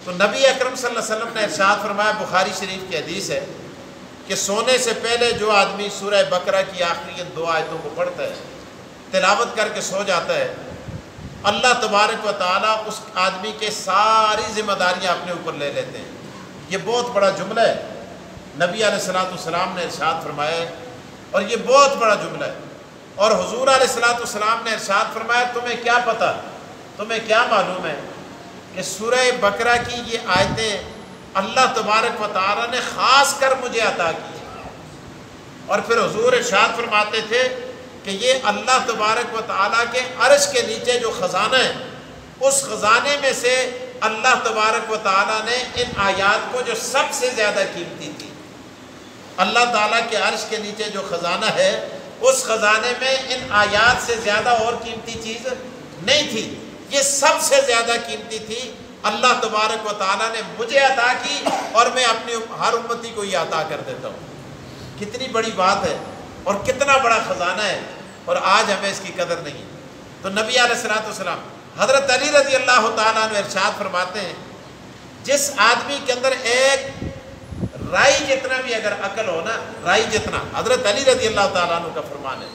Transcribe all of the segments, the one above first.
تو نبی اکرم صلی اللہ علیہ وسلم نے ارشاد فرمایا، بخاری شریف کی حدیث ہے کہ سونے سے پہلے جو آدمی سورہ بقرہ کی آخری 2 آیتوں کو پڑھتا ہے، تلاوت کر کے سو جاتا ہے، اللہ تبارک و تعالیٰ اس آدمی کے ساری ذمہ داریاں اپنے اوپر لے لیتے ہیں۔ یہ بہت بڑا جملہ ہے، نبی علیہ السلام نے ارشاد فرمایا ہے، اور یہ بہت بڑا جملہ ہے۔ اور حضور علیہ السلام نے ارشاد فرمایا، تمہیں کیا پتہ، تمہیں کیا معلوم ہے کہ سورہ بقرہ کی یہ آیتیں اللہ تبارک و تعالیٰ نے خاص کر مجھے عطا کی ہیں۔ اور پھر حضور ارشاد فرماتے تھے کہ یہ اللہ تبارک و تعالیٰ کے عرش کے نیچے جو خزانہ ہے، اس خزانے میں سے اللہ تبارک و تعالیٰ نے ان آیات کو جو سب سے زیادہ قیمتی تھی، اللہ تعالیٰ کے عرش کے نیچے جو خزانہ ہے، اس خزانے میں ان آیات سے زیادہ اور قیمتی چیز نہیں تھی، یہ سب سے زیادہ قیمتی تھی، اللہ تبارک و تعالیٰ نے مجھے عطا کی، اور میں اپنی ہر امتی کو یہ عطا کر دیتا ہوں۔ کتنی بڑی بات ہے اور کتنا بڑا خزانہ ہے، اور آج ہمیں اس کی قدر نہیں۔ تو نبی علیہ السلام حضرت علی رضی اللہ تعالیٰ عنہ ارشاد فرماتے ہیں، جس آدمی کے اندر ایک رائی جتنا بھی اگر عقل ہو نا، رائی جتنا، حضرت علی رضی اللہ تعالیٰ عنہ کا فرمان ہے،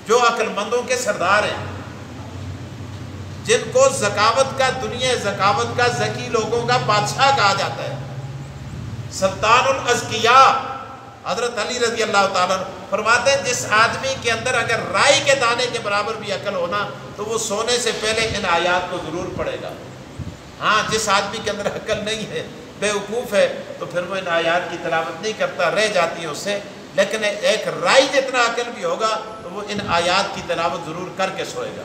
جو عقل مندوں کے سردار ہیں، جن کو ذکاوت کا، دنیا ذکاوت کا، ذکی لوگوں کا بادشاہ کہا جاتا ہے، سلطان الاذکیاء، حضرت علی رضی اللہ تعالیٰ عنہ فرماتے ہیں، جس آدمی کے اندر اگر رائی کے دانے کے برابر بھی عقل ہونا تو وہ سونے سے پہلے ان آیات کو ضرور پڑھے گا۔ ہاں، جس آدمی کے اندر عقل نہیں ہے، بے وقوف ہے، تو پھر وہ ان آیات کی تلاوت نہیں کرتا، رہ جاتی ہے اس سے۔ لیکن ایک رائی جتنا عقل بھی ہوگا تو وہ ان آیات کی تلاوت ضرور کر کے سوئے گا۔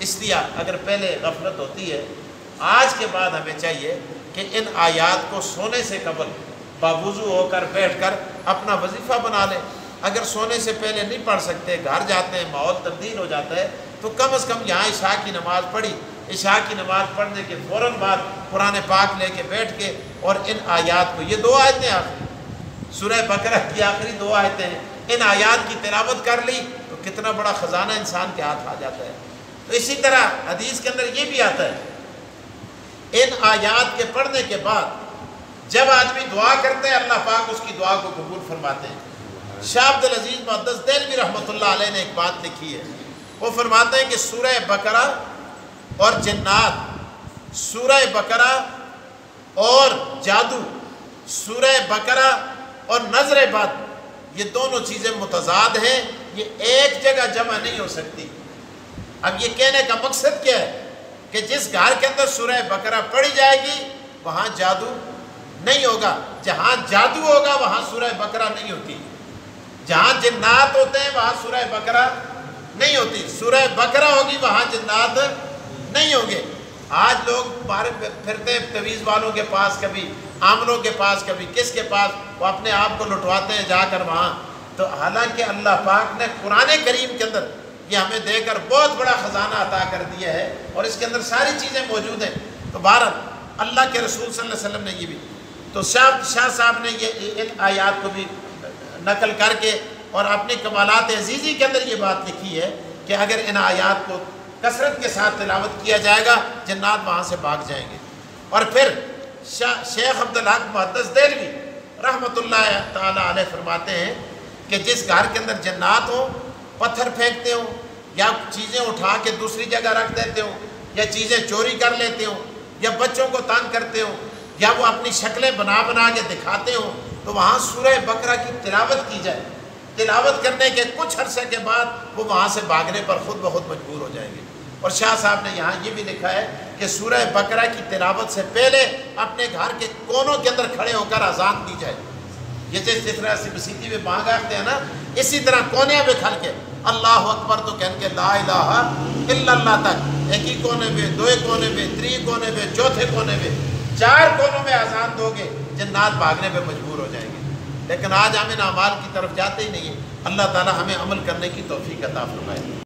اس لیے اگر پہلے غفلت ہوتی ہے، آج کے بعد ہمیں چاہیے کہ ان آیات کو سونے سے قبل باوضو ہو کر بیٹھ کر اپنا وظیفہ بنا لیں۔ اگر سونے سے پہلے نہیں پڑھ سکتے، گھر جاتے ہیں، ماحول تبدیل ہو جاتا ہے، تو کم از کم یہاں عشاء کی نماز پڑھی، عشاء کی نماز پڑھنے کے فوراً بعد قرآن پاک لے کے بیٹھ کے اور ان آیات کو، یہ 2 آیتیں آخری سورہ بقرہ کی آخری 2 آیتیں ہیں، ان آیات کی تلاوت کر لی تو کتنا بڑا خزانہ انسان کے ہاتھ آ جاتا ہے۔ تو اسی طرح حدیث کے اندر یہ بھی آتا ہے، ان آیات کے پڑھنے کے بعد جب آدمی دعا کرتے ہیں، اللہ پاک اس کی دعا کو قبول فرماتے ہیں۔ شاہ عبدالعزیز محدث دہلوی رحمۃ اللہ علیہ نے ایک بات لکھی ہے، وہ فرماتے ہیں کہ سورہ بقرہ اور جنات، سورہ بقرہ اور جادو، سورہ بقرہ اور نظر بد، یہ دونوں چیزیں متضاد ہیں، یہ ایک جگہ جمع نہیں ہو سکتی۔ اب یہ کہنے کا مقصد کیا ہے کہ جس گھر کے اندر سورہ بقرہ پڑھی جائے گی وہاں جادو نہیں ہوگا، جہاں جادو ہوگا وہاں سورہ بقرہ نہیں ہوتی، جہاں جنات ہوتے ہیں وہاں سورہ بقرہ نہیں ہوتی، سورہ بقرہ ہوگی وہاں جنات نہیں ہوں گے۔ آج لوگ باہر پھرتے ہیں تویز والوں کے پاس، کبھی عاملوں کے پاس، کبھی کس کے پاس، وہ اپنے آپ کو لٹواتے ہیں جا کر وہاں۔ تو حالانکہ اللہ پاک نے قرآن کریم کے اندر یہ ہمیں دے کر بہت بڑا خزانہ عطا کر دیا ہے، اور اس کے اندر ساری چیزیں موجود ہیں۔ تو بہرحال اللہ کے رسول صلی اللہ علیہ وسلم نے یہ بھی، تو شاہ صاحب نے یہ ان آیات کو بھی نقل کر کے اور اپنی کمالات عزیزی کے اندر یہ بات لکھی ہے کہ اگر ان آیات کو کثرت کے ساتھ تلاوت کیا جائے گا، جنات وہاں سے بھاگ جائیں گے۔ اور پھر شیخ عبدالحق محدث دہلوی رحمۃ اللہ تعالیٰ علیہ فرماتے ہیں کہ جس گھر کے اندر جنات ہوں، پتھر پھینکتے ہوں، یا چیزیں اٹھا کے دوسری جگہ رکھ دیتے ہوں، یا چیزیں چوری کر لیتے ہوں، یا بچوں کو تنگ کرتے ہوں، یا وہ اپنی شکلیں بنا بنا کے دکھاتے ہوں، تو وہاں سورہ بقرہ کی تلاوت کی جائے۔ تلاوت کرنے کے کچھ عرصے کے بعد وہ وہاں سے بھاگنے پر خود بخود مجبور ہو جائیں گے۔ اور شاہ صاحب نے یہاں یہ بھی لکھا ہے کہ سورہ بقرہ کی تلاوت سے پہلے اپنے گھر کے کونوں کے اندر کھڑے ہو کر اذان دی جائے۔ یہ جس طرح سے مسیحی میں بانگ آتے ہیں نا، اسی طرح کونے میں کھڑ کے اللہ اکبر تو کہن کے لا الہ الا اللہ تک، ایک ہی کونے میں، دوئے کونے میں، تری کونے میں، چوتھے کونے میں، 4 کونوں میں اذان دو گے، جنات بھاگنے پہ مجبور ہو جائیں گے۔ لیکن آج ہم ان اعمال کی طرف جاتے ہی نہیں ہیں۔ اللہ تعالی ہمیں عمل کرنے کی توفیق عطا فرمائے۔